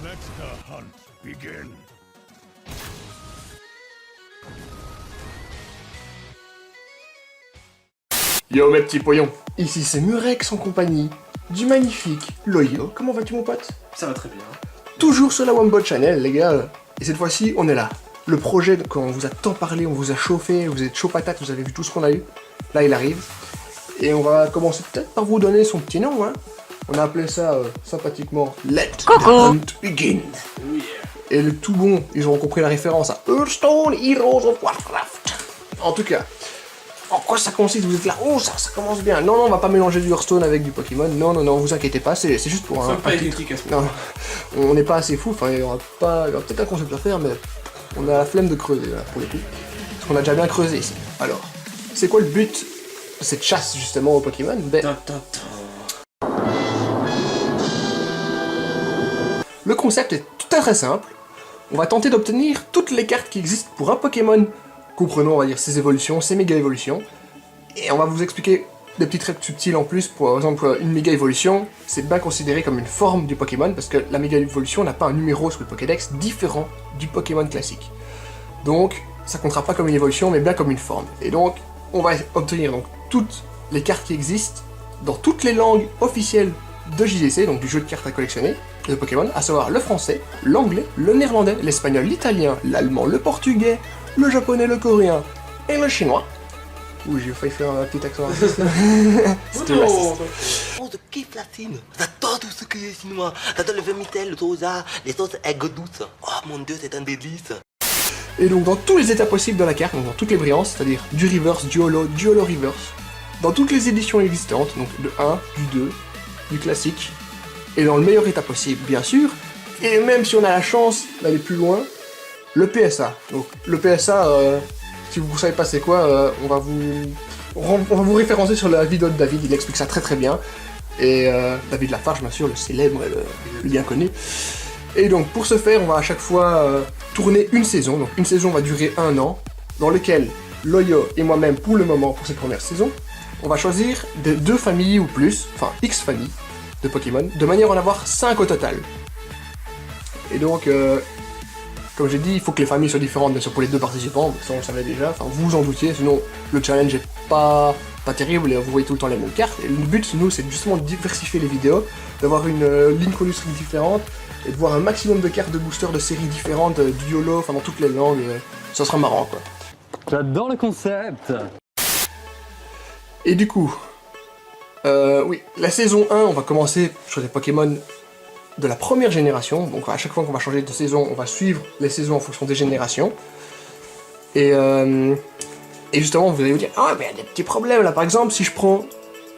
Let the hunt begin. Yo mes petits poillons, ici c'est Murex en compagnie du magnifique Loyo. Comment vas-tu mon pote? Ça va très bien. Toujours sur la Wombo Channel les gars, et cette fois-ci on est là. Le projet, quand on vous a tant parlé, on vous a chauffé, vous êtes chaud patate, vous avez vu tout ce qu'on a eu. Là il arrive. Et on va commencer peut-être par vous donner son petit nom, hein. On a appelé ça sympathiquement Let the Hunt Begin. Oh yeah. Et le tout bon, ils auront compris la référence à Hearthstone Heroes of Warcraft. En tout cas, en quoi ça consiste? Vous êtes là, oh ça commence bien. Non, non, on va pas mélanger du Hearthstone avec du Pokémon. Non, non, non, vous inquiétez pas, c'est juste pour un pas titre. électrique à ce Non, on n'est pas assez fou, enfin il y aura peut-être un concept à faire, mais on a la flemme de creuser là, pour le coup. Parce qu'on a déjà bien creusé ici. Alors, c'est quoi le but de cette chasse justement au Pokémon? Le concept est tout à très simple. On va tenter d'obtenir toutes les cartes qui existent pour un Pokémon. Comprenons, on va dire, ses évolutions, ses méga évolutions. Et on va vous expliquer des petits traits subtils en plus. Par exemple, une méga évolution, c'est bien considéré comme une forme du Pokémon, parce que la méga évolution n'a pas un numéro sur le Pokédex différent du Pokémon classique. Donc, ça comptera pas comme une évolution, mais bien comme une forme. Et donc, on va obtenir donc toutes les cartes qui existent dans toutes les langues officielles de JDC, donc du jeu de cartes à collectionner, de Pokémon, à savoir le français, l'anglais, le néerlandais, l'espagnol, l'italien, l'allemand, le portugais, le japonais, le coréen et le chinois. Ouh, j'ai failli faire un petit accent raciste. C'était raciste. Oh, je kiffe la Chine. J'adore tout ce qui est chinois. J'adore le vermicelle, le soja, les sauces aigres douces. Oh mon dieu, c'est un délice. Et donc dans tous les états possibles de la carte, donc dans toutes les brillances, c'est-à-dire du reverse, du holo reverse, dans toutes les éditions existantes, donc le 1, du 2, du classique, et dans le meilleur état possible, bien sûr, et même si on a la chance d'aller plus loin, le PSA. Donc le PSA, si vous ne savez pas c'est quoi, on va vous référencer sur la vidéo de David, il explique ça très très bien, et David Lafarge, bien sûr, le célèbre, le bien connu. Et donc pour ce faire, on va à chaque fois tourner une saison, donc une saison va durer 1 an, dans lequel Loyo et moi-même, pour le moment, pour cette première saison, on va choisir de 2 familles ou plus, enfin X familles de Pokémon, de manière à en avoir 5 au total. Et donc, comme j'ai dit, il faut que les familles soient différentes, bien sûr, pour les 2 participants, ça on le savait déjà, enfin vous vous en doutiez, sinon le challenge est pas terrible et vous voyez tout le temps les mêmes cartes. Et le but, nous, c'est justement de diversifier les vidéos, d'avoir une ligne chronologique différente, et de voir un maximum de cartes de booster de séries différentes, du YOLO, enfin dans toutes les langues, ça sera marrant quoi. J'adore le concept. Et du coup, oui, la saison 1, on va commencer sur des Pokémon de la première génération, donc à chaque fois qu'on va changer de saison, on va suivre les saisons en fonction des générations. Et justement, vous allez vous dire, ah mais il y a des petits problèmes là, par exemple, si je prends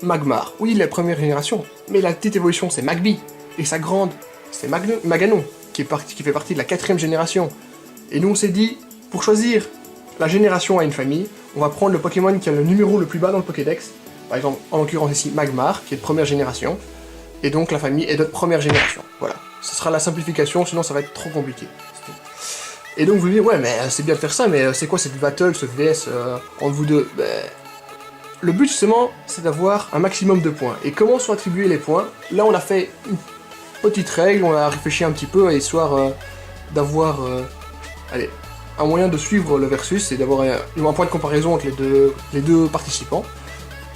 Magmar, oui, la première génération, mais la petite évolution c'est Magby, et sa grande, c'est Maganon, qui fait partie de la 4ème génération. Et nous on s'est dit, pour choisir la génération à une famille, on va prendre le Pokémon qui a le numéro le plus bas dans le Pokédex, par exemple, en l'occurrence ici, Magmar, qui est de première génération, et donc la famille est de première génération. Voilà, ce sera la simplification, sinon ça va être trop compliqué. Et donc vous dites, ouais, mais c'est bien de faire ça, mais c'est quoi cette battle, ce VS entre vous deux? Le but justement, c'est d'avoir un maximum de points. Et comment sont attribués les points? Là, on a fait une petite règle, on a réfléchi un petit peu, histoire d'avoir allez, un moyen de suivre le versus et d'avoir un point de comparaison entre les deux participants.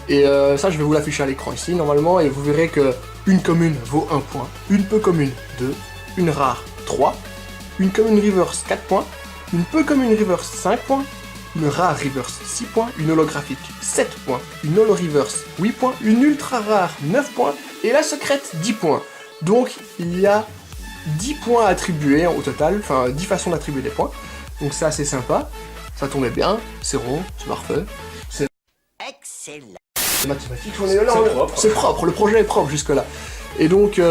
Et ça, je vais vous l'afficher à l'écran ici, normalement, et vous verrez que une commune vaut 1 point, une peu commune 2, une rare 3, une commune reverse 4 points, une peu commune reverse 5 points, une rare reverse 6 points, une holographique 7 points, une holo reverse 8 points, une ultra rare 9 points, et la secrète 10 points. Donc, il y a 10 points à attribuer au total, enfin 10 façons d'attribuer des points. Donc c'est assez sympa, ça tombait bien, c'est rond, c'est parfait, c'est Excellent. mathématiques, on est là, propre. c'est propre, le projet est propre jusque là. Et donc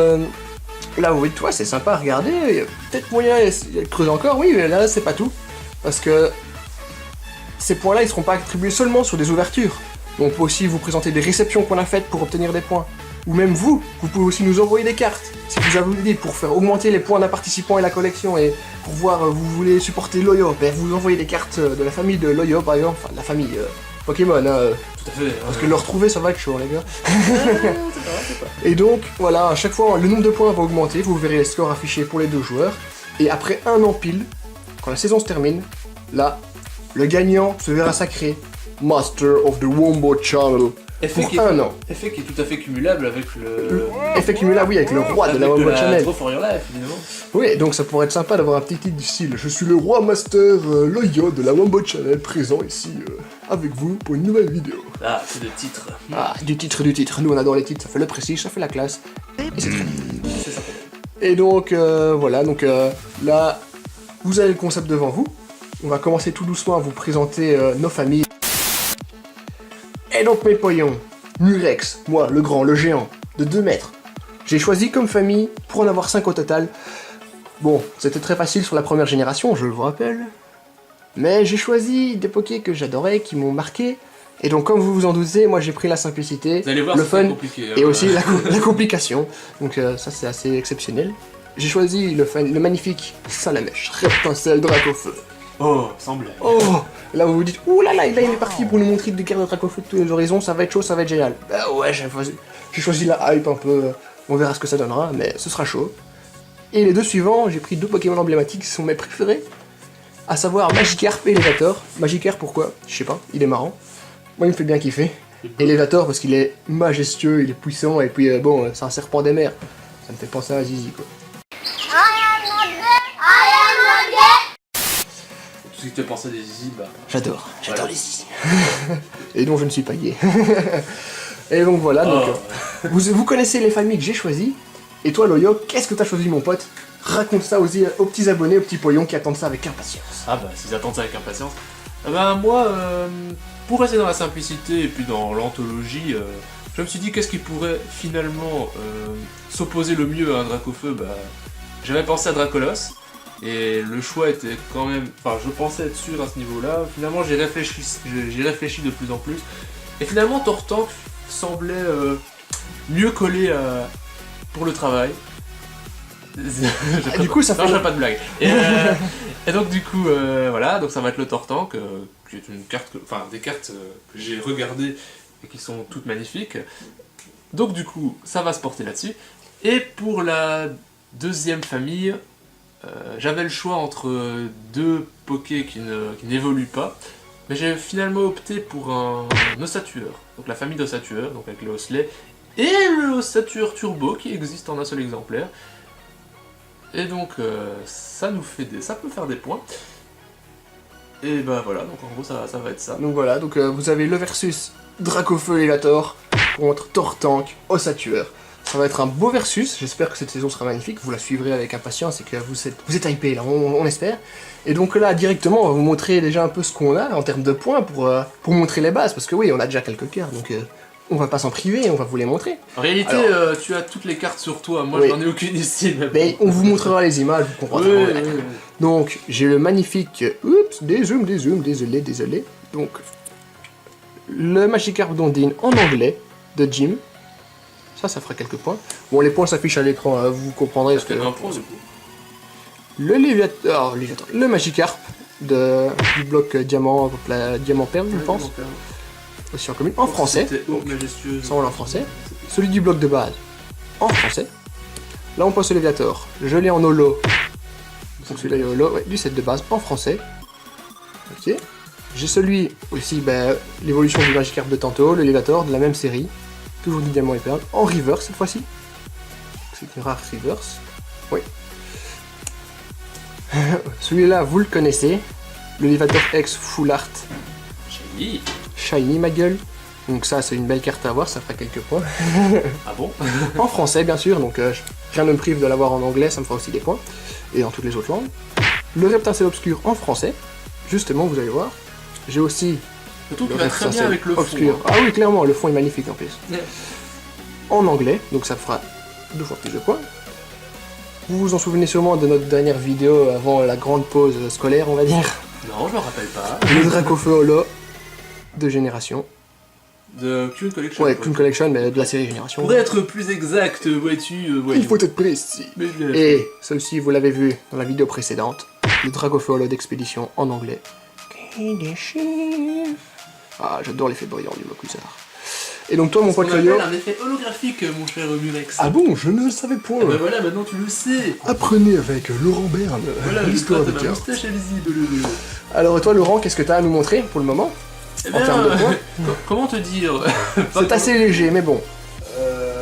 là vous voyez, toi c'est sympa à regarder, il y a peut-être moyen de creuser encore, oui, mais là c'est pas tout. Parce que ces points-là ils seront pas attribués seulement sur des ouvertures. On peut aussi vous présenter des réceptions qu'on a faites pour obtenir des points. Ou même vous pouvez aussi nous envoyer des cartes, si vous avez une idée, pour faire augmenter les points d'un participant et la collection, et pour voir, vous voulez supporter Loyo, ben vous envoyez des cartes de la famille de Loyo par exemple, enfin de la famille Pokémon, hein, Tout à fait. parce que le retrouver ça va être chaud les gars. Et donc voilà, à chaque fois le nombre de points va augmenter, vous verrez les scores affichés pour les deux joueurs. Et après un an pile, quand la saison se termine, là, le gagnant se verra sacré Master of the Wombo Channel pour un an. Effet qui est tout à fait cumulable avec le... Effet cumulable, oui, avec le roi de la Wombo Channel. Draw for Your Life, évidemment. Oui, donc ça pourrait être sympa d'avoir un petit titre du style « Je suis le roi master Loyo de la Wombo Channel, présent ici avec vous pour une nouvelle vidéo. Ah, c'est le titre. » Ah, du titre. Nous on adore les titres, ça fait le prestige, ça fait la classe. Et c'est très bien. C'est ça. Et donc voilà, donc là, vous avez le concept devant vous. On va commencer tout doucement à vous présenter nos familles. Et donc mes poillons, Murex, moi, le grand, le géant, de 2 mètres. J'ai choisi comme famille, pour en avoir 5 au total. Bon, c'était très facile sur la première génération, je vous rappelle. Mais j'ai choisi des pokés que j'adorais, qui m'ont marqué. Et donc comme vous vous en doutez, moi j'ai pris la simplicité, Vous allez voir, le c'est fun, compliqué. et aussi la complication. Donc ça c'est assez exceptionnel. J'ai choisi le magnifique Salamèche, Reptincelle Dracofeu. Oh, semblait. Oh, là vous vous dites, ouh là là, il est parti pour nous montrer des cartes de Dracofeu de tous les horizons, ça va être chaud, ça va être génial. Bah ouais, j'ai choisi la hype un peu, on verra ce que ça donnera, mais ce sera chaud. Et les deux suivants, j'ai pris 2 Pokémon emblématiques qui sont mes préférés, à savoir Magikarp et Elevator. Magikarp pourquoi? Je sais pas, il est marrant. Moi il me fait bien kiffer. Elevator parce qu'il est majestueux, il est puissant, et puis bon, c'est un serpent des mers. Ça me fait penser à Zizi quoi. Tout ce qui te pensait des zizi, bah... J'adore Voilà. les Zizi. Et donc je ne suis pas gay. Et donc voilà, donc, vous connaissez les familles que j'ai choisies. Et toi Loyo, qu'est-ce que t'as choisi mon pote? Raconte ça aux petits abonnés, aux petits poillons qui attendent ça avec impatience. Ah bah, s'ils attendent ça avec impatience. Bah moi, pour rester dans la simplicité et puis dans l'anthologie, je me suis dit qu'est-ce qui pourrait finalement s'opposer le mieux à un Dracofeu. Bah, j'avais pensé à Dracolos, et le choix était quand même... Enfin, je pensais être sûr à ce niveau-là. Finalement, j'ai réfléchi de plus en plus. Et finalement, Tortank semblait mieux collé pour le travail. Du coup, ça Non, fait... je fais pas de blague. Et donc du coup, voilà, donc ça va être le Tortank, qui est une carte, enfin des cartes que j'ai regardées et qui sont toutes magnifiques. Donc du coup, ça va se porter là-dessus. Et pour la deuxième famille, j'avais le choix entre 2 pokés qui n'évoluent pas, mais j'ai finalement opté pour un Ossatueur, donc la famille d'Ossatueur, donc avec le Osselet, et le Ossatueur Turbo qui existe en un seul exemplaire. Et donc ça peut faire des points. Et bah voilà, donc en gros ça va être ça. Donc voilà, donc vous avez le versus Dracofeu Elevator contre Tortank Ossatueur. Ça va être un beau versus, j'espère que cette saison sera magnifique, vous la suivrez avec impatience et que vous êtes hypés là, on espère. Et donc là, directement, on va vous montrer déjà un peu ce qu'on a en termes de points pour montrer les bases, parce que oui, on a déjà quelques cartes, donc on va pas s'en priver, on va vous les montrer. En réalité, Alors, tu as toutes les cartes sur toi, moi oui. j'en ai aucune ici. Mais on vous montrera les images, vous comprendrez. Oui. Donc, j'ai le magnifique... Oups, désolé. Donc, le Magikarp d'Ondine en anglais, de Jim. Ça fera quelques points. Bon, les points s'affichent à l'écran, hein, vous comprendrez. Parce que un point du coup. Le Léviator, le Magikarp du bloc diamant, diamant perle, je pense. Aussi en commune, en français. Donc, majestueux. Ça, on l'a en français. Celui du bloc de base, en français. Là, on passe au Léviator. Je l'ai en holo. Donc celui-là est holo, ouais, du set de base, en français. Ok. J'ai celui aussi, l'évolution du Magikarp de tantôt, le Léviator de la même série. Toujours du diamant et perle, en reverse cette fois-ci. C'est une rare reverse. Oui. Celui-là, vous le connaissez. Le Léviator X Full Art. Shiny. Shiny, ma gueule. Donc ça, c'est une belle carte à avoir, ça fera quelques points. Ah bon? En français, bien sûr, donc rien ne me prive de l'avoir en anglais, ça me fera aussi des points. Et dans toutes les autres langues. Le Reptincelle Obscur en français. Justement, vous allez voir. J'ai aussi Surtout le qu'il va très bien avec le Obscur. fond. Ah oui, clairement, le fond est magnifique en plus. Yeah. En anglais, donc ça fera 2 fois plus de points. Vous vous en souvenez sûrement de notre dernière vidéo avant la grande pause scolaire, on va dire. Non, je me rappelle pas. Le Dracofeu Holo de Génération. De Cune Collection. Ouais, Clone Collection, mais de la série Génération. Pour être plus exact, vois-tu. Il faut être précis. Mais je l'ai fait. Et celle-ci, vous l'avez vu dans la vidéo précédente, le Dracofeu Holo d'Expédition en anglais. Ah, j'adore l'effet brillant du Mokusar. Et donc toi, mon Ce qu'on pote Yo-Yo... appelle un effet holographique, mon cher Murex. Ah bon, je ne le savais point. Eh ben voilà, maintenant tu le sais. Apprenez avec Laurent Berne Voilà, l'histoire j'espère de que ma cartes. moustache est visible. Alors toi, Laurent, qu'est-ce que tu as à nous montrer pour le moment? Eh En termes de points. comment te dire C'est assez léger, mais bon.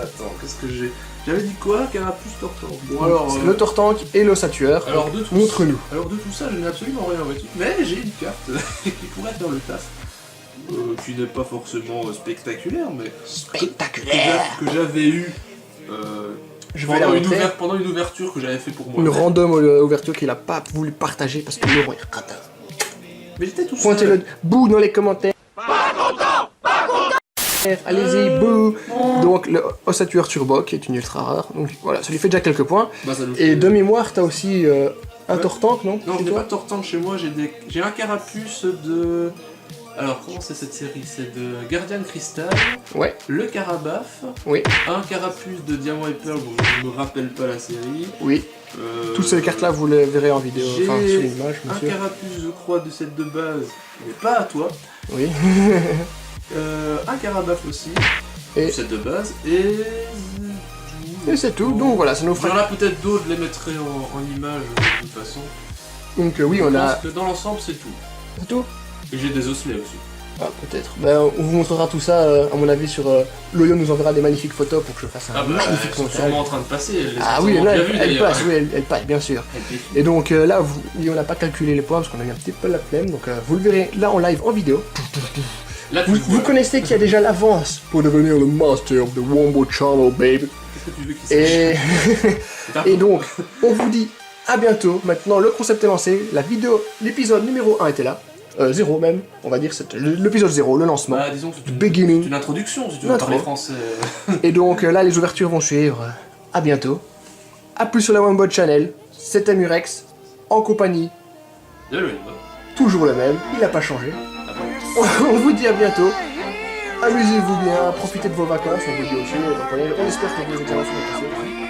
Attends, qu'est-ce que j'ai... J'avais dit quoi? Carapuce Tortank. Bon alors... C'est le Tortank et l'ossature. Alors de tout Montre-nous. Alors de tout ça, je n'ai absolument rien, vois-tu. Mais j'ai une carte qui pourrait faire le taf. Qui n'est pas forcément spectaculaire, mais... Spectaculaire. Que j'avais eu... Je vais la montrer. pendant une ouverture que j'avais fait pour moi. Une random ouverture qu'il a pas voulu partager parce que Laurent est content. Mais j'étais tout seul. Pointez-le bouh dans les commentaires. Allez-y, bouh. Donc le ossature turbo qui est une ultra rare. Donc voilà, ça lui fait déjà quelques points. Bah, ça nous Et fait- de mémoire, t'as aussi un Ouais. Tortank, non? Non, chez j'ai toi pas de Tortank chez moi, j'ai un carapuce de... Alors, comment c'est cette série? C'est de Guardian Crystal, Ouais, le Carabaf, oui, un carapuce de Diamant et Pearl, bon, je me rappelle pas la série. oui. Toutes ces cartes-là, vous les verrez en vidéo, j'ai enfin sur l'image, un monsieur. carapuce, je crois, de set de base, mais pas à toi. Oui. Un Carabaf aussi, Et- de set de base, et... Et c'est tout. Donc voilà, ça nous Il y en fera. a peut-être d'autres, je les mettrai en image de toute façon. Donc oui, on Je a. pense que dans l'ensemble, c'est tout. C'est tout. Et j'ai des osselets aussi. Ah, peut-être. Ben, on vous montrera tout ça, à mon avis, sur... Loyo nous enverra des magnifiques photos pour que je fasse un Ah bah, magnifique elles sont montage. sûrement en train de passer. elles les Ah ont oui, sûrement là, bien vues, elle d'ailleurs. passe, oui, elle passe, bien sûr. Et donc là, on n'a pas calculé les points parce qu'on a eu un petit peu la flemme, donc vous le verrez là en live, en vidéo. Là, tu Vous, le vois. vous connaissez qu'il y a déjà l'avance pour devenir le master of the Wombo Channel, babe. Qu'est-ce que tu veux qu'il sache Et donc, on vous dit à bientôt. Maintenant, le concept est lancé, la vidéo, l'épisode numéro 1 était là. 0 même, on va dire, c'était l'épisode 0, le lancement. Bah, disons que c'est Beginning. une introduction, si tu Une veux intro. parler français. Et donc là, les ouvertures vont suivre. À bientôt. A plus sur la Wombo Channel. C'était Murex, en compagnie, De le toujours le même, il n'a pas changé. On vous dit à bientôt. Amusez-vous bien, profitez de vos vacances, on vous dit aussi. On espère que vos vacances sont passées.